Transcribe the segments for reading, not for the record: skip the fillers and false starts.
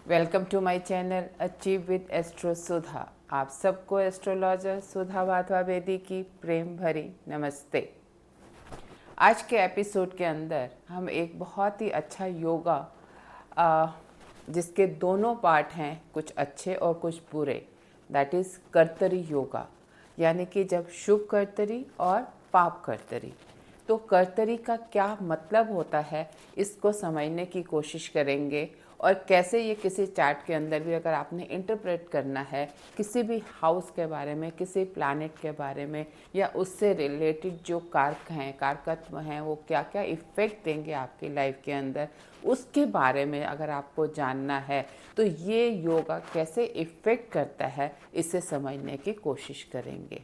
Welcome to my channel achieve with astro Sudha. आप सबको astrologer सुधा वाधवा बेदी की प्रेम भरी नमस्ते। आज के एपिसोड के अंदर हम एक बहुत ही अच्छा योगा जिसके दोनों पार्ट हैं, कुछ अच्छे और कुछ बुरे, दैट इज़ कर्तरी योगा, यानी कि जब शुभ कर्तरी और पाप कर्तरी। तो कर्तरी का क्या मतलब होता है, इसको समझने की कोशिश करेंगे और कैसे ये किसी चार्ट के अंदर भी अगर आपने इंटरप्रेट करना है किसी भी हाउस के बारे में, किसी प्लैनेट के बारे में, या उससे रिलेटेड जो कारक हैं, कारकत्व हैं, वो क्या क्या इफ़ेक्ट देंगे आपकी लाइफ के अंदर, उसके बारे में अगर आपको जानना है तो ये योगा कैसे इफ़ेक्ट करता है, इसे समझने की कोशिश करेंगे।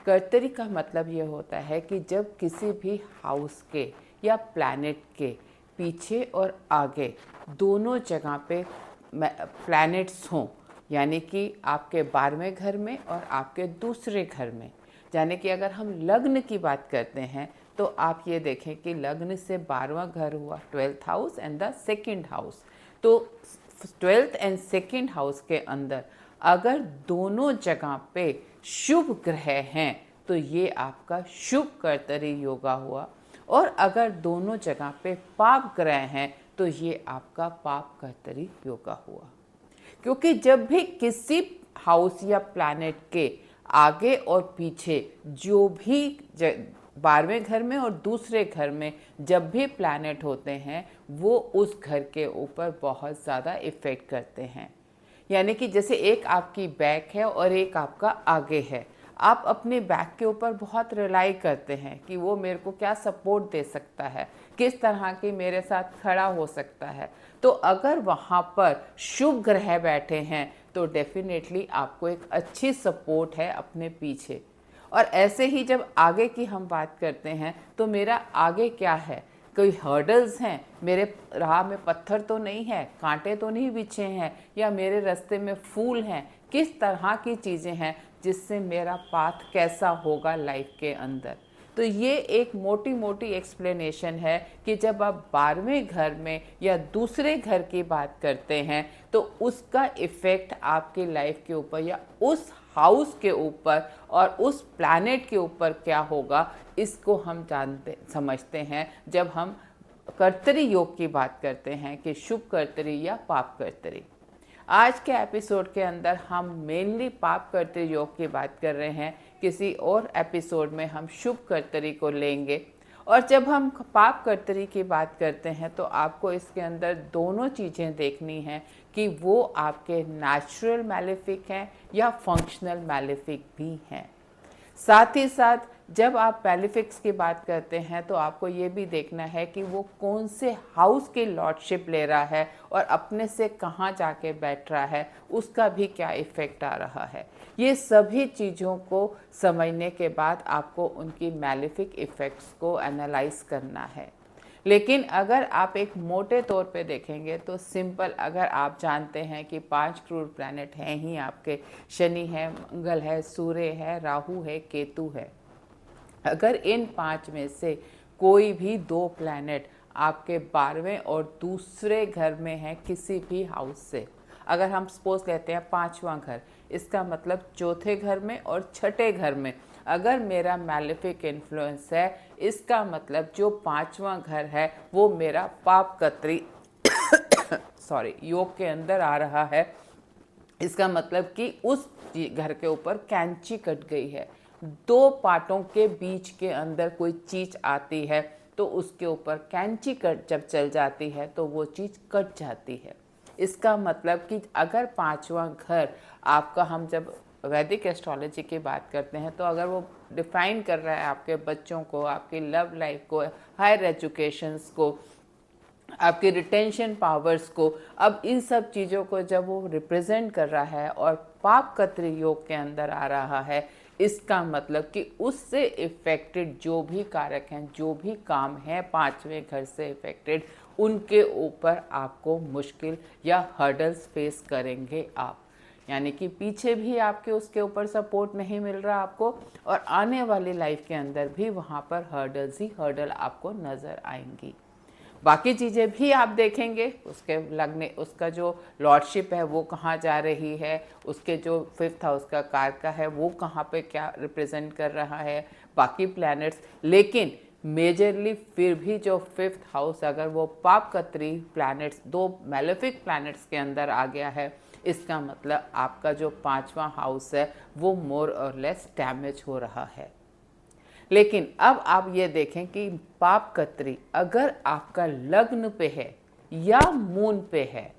कर्तरी का मतलब ये होता है कि जब किसी भी हाउस के या प्लैनेट के पीछे और आगे दोनों जगह पे प्लैनेट्स हों, यानी कि आपके 12वें घर में और आपके दूसरे घर में। यानी कि अगर हम लग्न की बात करते हैं तो आप ये देखें कि लग्न से 12वां घर हुआ 12th house and the second house. तो 12th एंड सेकंड हाउस के अंदर अगर दोनों जगह पे शुभ ग्रह हैं तो ये आपका शुभ कर्तरी योगा हुआ, और अगर दोनों जगह पे पाप ग्रह हैं तो ये आपका पाप कर्तरी योगा हुआ। क्योंकि जब भी किसी हाउस या प्लैनेट के आगे और पीछे जो भी 12वें घर में और दूसरे घर में जब भी प्लैनेट होते हैं वो उस घर के ऊपर बहुत ज़्यादा इफ़ेक्ट करते हैं। यानी कि जैसे एक आपकी बैक है और एक आपका आगे है, आप अपने बैक के ऊपर बहुत रिलाई करते हैं कि वो मेरे को क्या सपोर्ट दे सकता है, किस तरह की मेरे साथ खड़ा हो सकता है। तो अगर वहाँ पर शुभ ग्रह बैठे हैं तो डेफिनेटली आपको एक अच्छी सपोर्ट है अपने पीछे। और ऐसे ही जब आगे की हम बात करते हैं तो मेरा आगे क्या है, कोई हर्डल्स हैं, मेरे राह में पत्थर तो नहीं है, कांटे तो नहीं बिछे हैं, या मेरे रास्ते में फूल हैं, किस तरह की चीज़ें हैं जिससे मेरा पाथ कैसा होगा लाइफ के अंदर। तो ये एक मोटी मोटी एक्सप्लेनेशन है कि जब आप 12वें घर में या दूसरे घर की बात करते हैं तो उसका इफ़ेक्ट आपकी लाइफ के ऊपर या उस हाउस के ऊपर और उस प्लैनेट के ऊपर क्या होगा, इसको हम समझते हैं जब हम कर्तरी योग की बात करते हैं कि शुभ कर्तरी या पाप कर्तरी। आज के एपिसोड के अंदर हम मेनली पाप कर्तरी योग की बात कर रहे हैं, किसी और एपिसोड में हम शुभ कर्तरी को लेंगे। और जब हम पाप कर्तरी की बात करते हैं तो आपको इसके अंदर दोनों चीज़ें देखनी हैं कि वो आपके नेचुरल मैलेफिक हैं या फंक्शनल मैलेफिक भी हैं। साथ ही साथ जब आप पैलिफिक्स की बात करते हैं तो आपको ये भी देखना है कि वो कौन से हाउस की लॉर्डशिप ले रहा है और अपने से कहाँ जाके बैठ रहा है, उसका भी क्या इफ़ेक्ट आ रहा है। ये सभी चीज़ों को समझने के बाद आपको उनकी मैलिफिक इफ़ेक्ट्स को एनालाइज करना है। लेकिन अगर आप एक मोटे तौर पे देखेंगे तो सिंपल, अगर आप जानते हैं कि 5 क्रूर प्लैनेट हैं ही आपके, शनि है, मंगल है, सूर्य है, राहु है, केतु है, अगर इन 5 में से कोई भी 2 प्लैनेट आपके 12वें और दूसरे घर में है किसी भी हाउस से, अगर हम सपोज लेते हैं 5वां घर, इसका मतलब चौथे घर में और छठे घर में अगर मेरा मैलेफिक इन्फ्लुएंस है, इसका मतलब जो 5वां घर है वो मेरा पाप कर्तरी योग के अंदर आ रहा है। इसका मतलब कि उस घर के ऊपर कैंची कट गई है, 2 पार्टों के बीच के अंदर कोई चीज़ आती है तो उसके ऊपर कैंची कट जब चल जाती है तो वो चीज़ कट जाती है। इसका मतलब कि अगर 5वां घर आपका, हम जब वैदिक एस्ट्रोलॉजी की बात करते हैं तो अगर वो डिफाइन कर रहा है आपके बच्चों को, आपकी लव लाइफ को, हायर एजुकेशंस को, आपके रिटेंशन पावर्स को, अब इन सब चीज़ों को जब वो रिप्रेजेंट कर रहा है और पाप कर्तरी योग के अंदर आ रहा है, इसका मतलब कि उससे इफ़ेक्टेड जो भी कारक हैं, जो भी काम हैं 5वें घर से इफ़ेक्टेड, उनके ऊपर आपको मुश्किल या हर्डल्स फेस करेंगे आप। यानी कि पीछे भी आपके उसके ऊपर सपोर्ट नहीं मिल रहा आपको, और आने वाली लाइफ के अंदर भी वहाँ पर हर्डल्स ही हर्डल आपको नज़र आएंगी। बाकी चीज़ें भी आप देखेंगे, उसके लगने उसका जो लॉर्डशिप है वो कहाँ जा रही है, उसके जो 5th हाउस का कारका है वो कहाँ पे क्या रिप्रेजेंट कर रहा है, बाकी प्लैनेट्स। लेकिन मेजरली फिर भी जो 5th हाउस अगर वो पापकत्री प्लैनेट्स, 2 मैलेफिक प्लैनेट्स के अंदर आ गया है, इसका मतलब आपका जो 5वां हाउस है वो मोर और लेस डैमेज हो रहा है। लेकिन अब आप ये देखें कि पापकत्री अगर आपका लग्न पे है या मून पे है,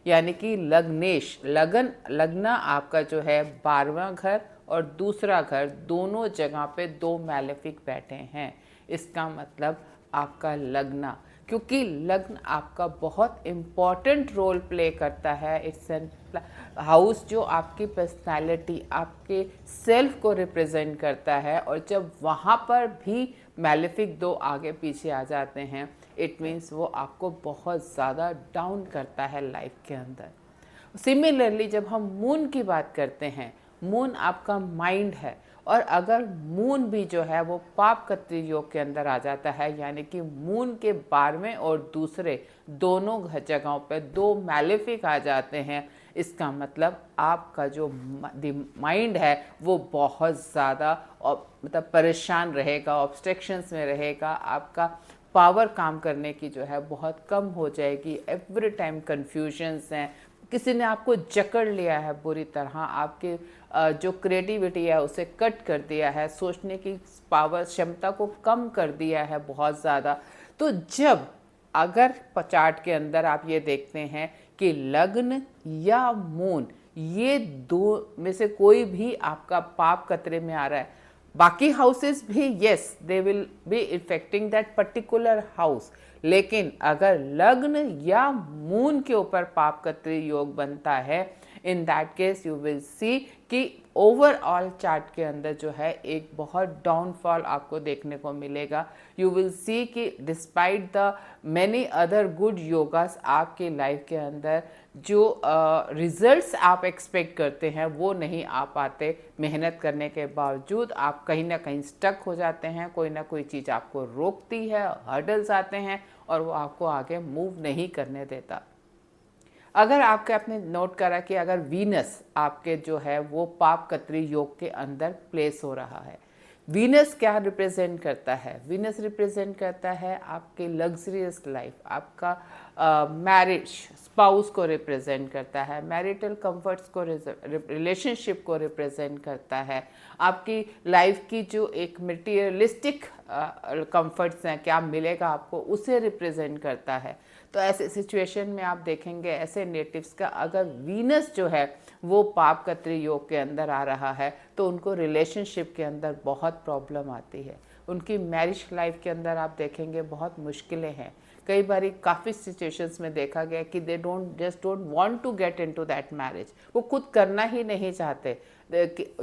यानी कि लग्नेश, लगना आपका जो है 12वां घर और दूसरा घर दोनों जगह पे 2 मैलेफिक बैठे हैं, इसका मतलब आपका लगना, क्योंकि लग्न आपका बहुत इम्पॉर्टेंट रोल प्ले करता है। इट्स एन हाउस जो आपकी पर्सनालिटी, आपके सेल्फ को रिप्रेजेंट करता है, और जब वहाँ पर भी मैलेफिक 2 आगे पीछे आ जाते हैं, इट मीन्स वो आपको बहुत ज़्यादा डाउन करता है लाइफ के अंदर। सिमिलरली जब हम मून की बात करते हैं, मून आपका माइंड है, और अगर मून भी जो है वो पापकत्री योग के अंदर आ जाता है, यानी कि मून के 12वें और दूसरे दोनों जगहों पे 2 मैलेफिक आ जाते हैं, इसका मतलब आपका जो माइंड है वो बहुत ज़्यादा मतलब परेशान रहेगा, ऑब्स्ट्रक्शंस में रहेगा, आपका पावर काम करने की जो है बहुत कम हो जाएगी, एवरी टाइम कन्फ्यूजन्स हैं, किसी ने आपको जकड़ लिया है बुरी तरह, आपके जो क्रिएटिविटी है उसे कट कर दिया है, सोचने की पावर क्षमता को कम कर दिया है बहुत ज़्यादा। तो जब अगर चार्ट के अंदर आप ये देखते हैं कि लग्न या मून, ये 2 में से कोई भी आपका पाप कतरे में आ रहा है, बाकी हाउसेस भी yes they will be affecting that particular house, लेकिन अगर लग्न या मून के ऊपर पापकत्री योग बनता है, in that case you will see कि ओवरऑल चार्ट के अंदर जो है एक बहुत डाउनफॉल आपको देखने को मिलेगा। यू विल सी कि despite the many other good yogas, आपके लाइफ के अंदर जो रिजल्ट्स आप एक्सपेक्ट करते हैं वो नहीं आ पाते। मेहनत करने के बावजूद आप कहीं ना कहीं स्टक हो जाते हैं, कोई ना कोई चीज़ आपको रोकती है, हर्डल्स आते हैं और वो आपको आगे मूव नहीं करने देता। अगर आपने नोट करा कि अगर वीनस आपके जो है वो पापकत्री योग के अंदर प्लेस हो रहा है, वीनस क्या रिप्रेजेंट करता है? वीनस रिप्रेजेंट करता है आपके लग्जरियस लाइफ, आपका मैरिज स्पाउस को रिप्रेजेंट करता है, मैरिटल कंफर्ट्स को, रिलेशनशिप को रिप्रेजेंट करता है, आपकी लाइफ की जो एक मटेरियलिस्टिक कंफर्ट्स हैं, क्या मिलेगा आपको, उसे रिप्रेजेंट करता है। तो ऐसे सिचुएशन में आप देखेंगे ऐसे नेटिव्स का अगर वीनस जो है वो पापकत्री योग के अंदर आ रहा है तो उनको रिलेशनशिप के अंदर बहुत प्रॉब्लम आती है, उनकी मैरिज लाइफ के अंदर आप देखेंगे बहुत मुश्किलें हैं। कई बार काफ़ी सिचुएशंस में देखा गया कि they just don't want to get into that marriage, वो खुद करना ही नहीं चाहते,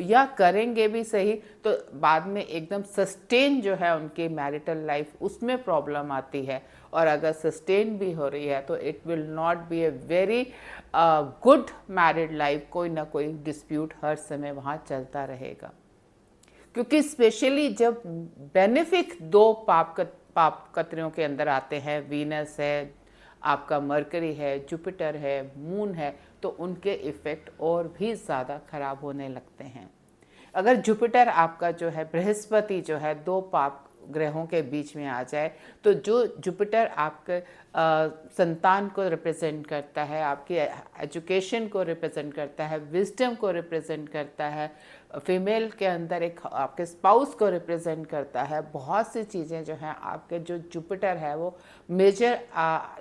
या करेंगे भी सही तो बाद में एकदम सस्टेन जो है उनकी मैरिटल लाइफ उसमें प्रॉब्लम आती है, और अगर सस्टेन भी हो रही है तो it will not be a very good married life, कोई ना कोई डिस्प्यूट हर समय वहाँ चलता रहेगा। क्योंकि स्पेशली जब बेनिफिक 2 पापकत्रियों के अंदर आते हैं, वीनस है, आपका मरकरी है, जुपिटर है, मून है, तो उनके इफ़ेक्ट और भी ज़्यादा खराब होने लगते हैं। अगर जुपिटर आपका जो है बृहस्पति जो है 2 पाप ग्रहों के बीच में आ जाए तो जो जुपिटर आपके संतान को रिप्रेजेंट करता है, आपकी एजुकेशन को रिप्रेजेंट करता है, विजडम को रिप्रेजेंट करता है, फीमेल के अंदर एक आपके स्पाउस को रिप्रेजेंट करता है, बहुत सी चीज़ें जो हैं आपके जो जुपिटर है वो मेजर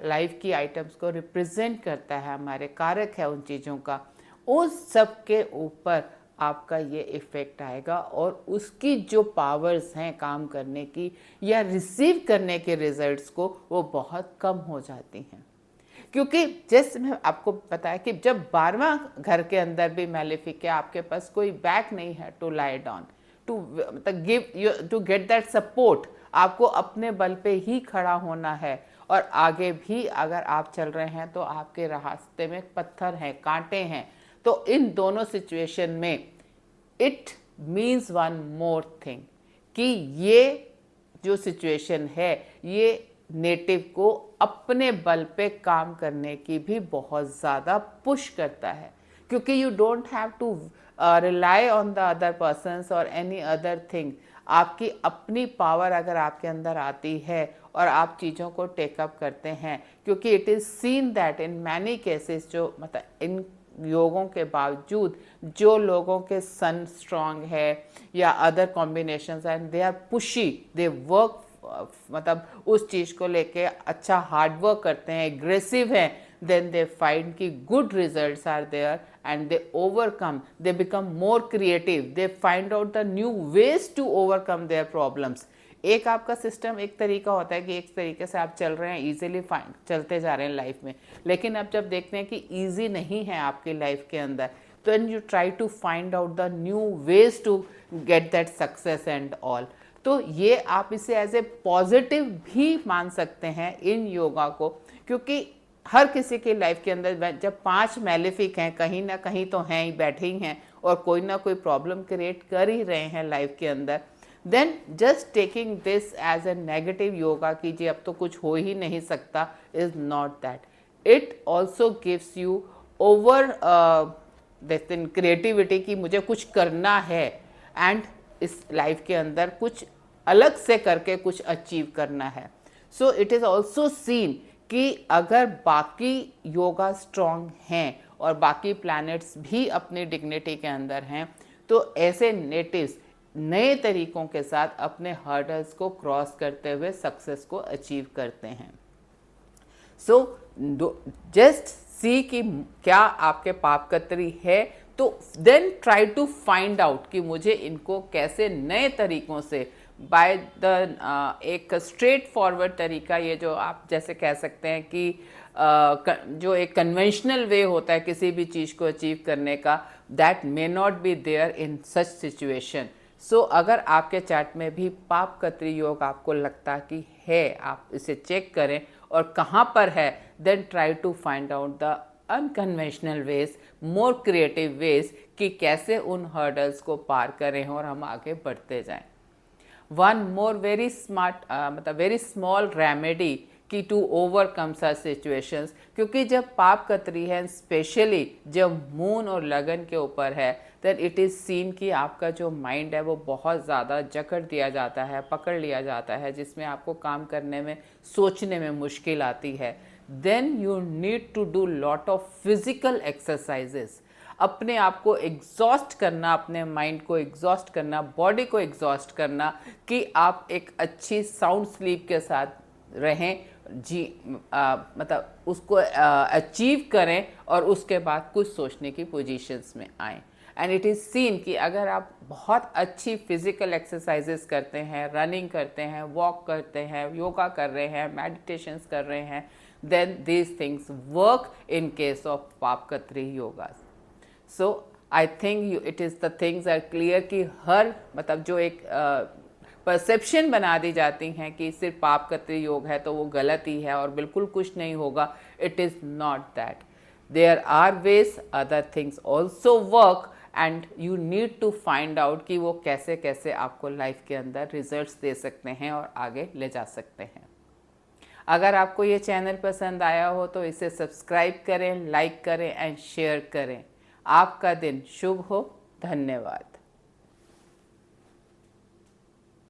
लाइफ की आइटम्स को रिप्रेजेंट करता है, हमारे कारक है उन चीज़ों का, उस सब के ऊपर आपका ये इफ़ेक्ट आएगा और उसकी जो पावर्स हैं काम करने की या रिसीव करने के रिजल्ट्स को वो बहुत कम हो जाती हैं। क्योंकि जैसे मैं आपको बताया कि जब 12वां घर के अंदर भी मैलेफिक है, आपके पास कोई बैक नहीं है टू लाई डाउन, टू मतलब give to get that support, आपको अपने बल पे ही खड़ा होना है, और आगे भी अगर आप चल रहे हैं तो आपके रास्ते में पत्थर हैं, कांटे हैं। तो इन दोनों सिचुएशन में it means one more thing कि ये जो सिचुएशन है ये नेटिव को अपने बल पे काम करने की भी बहुत ज़्यादा पुश करता है, क्योंकि you don't have to rely on the other persons और एनी अदर थिंग। आपकी अपनी पावर अगर आपके अंदर आती है और आप चीज़ों को टेकअप करते हैं, क्योंकि it is seen that in many cases, जो मतलब इन योगों के बावजूद जो लोगों के सन स्ट्रांग है या other combinations and they are pushy, they work, मतलब उस चीज़ को लेके अच्छा हार्ड वर्क करते हैं, एग्रेसिव हैं, then they find कि good results are there and they overcome, they become more creative, they find out the new ways to overcome their problems। एक आपका सिस्टम एक तरीका होता है कि एक तरीके से आप चल रहे हैं, इजीली फाइंड चलते जा रहे हैं लाइफ में, लेकिन अब जब देखते हैं कि इजी नहीं है आपकी लाइफ के अंदर, तो then you try to find out the new ways to get that success and all। तो ये आप इसे एज ए पॉजिटिव भी मान सकते हैं इन योगा को, क्योंकि हर किसी की लाइफ के अंदर जब 5 मैलेफिक हैं, कहीं ना कहीं तो हैं ही, बैठे ही हैं और कोई ना कोई प्रॉब्लम क्रिएट कर ही रहे हैं लाइफ के अंदर, then just taking this as a negative yoga कि जी अब तो कुछ हो ही नहीं सकता, is not that. It also gives you over creativity कि मुझे कुछ करना है एंड इस लाइफ के अंदर कुछ अलग से करके कुछ अचीव करना है। So it is also seen कि अगर बाकी योगा स्ट्रॉन्ग हैं और बाकी प्लैनेट्स भी अपनी डिग्निटी के अंदर हैं, तो ऐसे नेटिव्स नए तरीकों के साथ अपने हर्डल्स को क्रॉस करते हुए सक्सेस को अचीव करते हैं। सो जस्ट सी कि क्या आपके पाप कतरी है, तो then try to find out कि मुझे इनको कैसे नए तरीकों से बाय द एक स्ट्रेट फॉरवर्ड तरीका, ये जो आप जैसे कह सकते हैं कि जो एक कन्वेंशनल वे होता है किसी भी चीज़ को अचीव करने का, that may not be there in such situation. So अगर आपके चार्ट में भी पाप कतरी योग आपको लगता कि है, आप इसे चेक करें और कहाँ पर है, then try to find out the unconventional ways, more creative ways कि कैसे उन हर्डल्स को पार करें और हम आगे बढ़ते जाएं। वन मोर वेरी स्मार्ट मतलब वेरी स्मॉल रेमेडी कि टू ओवरकम सच सिचुएशंस, क्योंकि जब पाप कतरी है, स्पेशली जब मून और लगन के ऊपर है, देन इट इज़ सीन कि आपका जो माइंड है वो बहुत ज़्यादा जकड़ दिया जाता है, पकड़ लिया जाता है, जिसमें आपको काम करने में, सोचने में मुश्किल आती है। Then you need to do lot of physical exercises, अपने आप को एग्जॉस्ट करना, अपने माइंड को एग्जॉस्ट करना, बॉडी को एग्जॉस्ट करना कि आप एक अच्छी साउंड स्लीप के साथ रहें, मतलब उसको अचीव करें और उसके बाद कुछ सोचने की पोजीशंस में आएँ। एंड इट इज़ सीन कि अगर आप बहुत अच्छी फिजिकल एक्सरसाइजेस करते हैं, रनिंग करते हैं, वॉक करते हैं, योगा कर रहे हैं, मेडिटेशंस कर रहे हैं, then these things work in case of Paap Kartari yogas. So I think it is the things are clear कि हर मतलब जो एक परसेप्शन बना दी जाती हैं कि सिर्फ पाप कतरी योग है तो वो गलत ही है और बिल्कुल कुछ नहीं होगा, it is not that. There are ways, other things also work and you need to find out कि वो कैसे कैसे आपको लाइफ के अंदर रिजल्ट्स दे सकते हैं और आगे ले जा सकते हैं। अगर आपको ये चैनल पसंद आया हो तो इसे सब्सक्राइब करें, लाइक करें एंड शेयर करें। आपका दिन शुभ हो। धन्यवाद।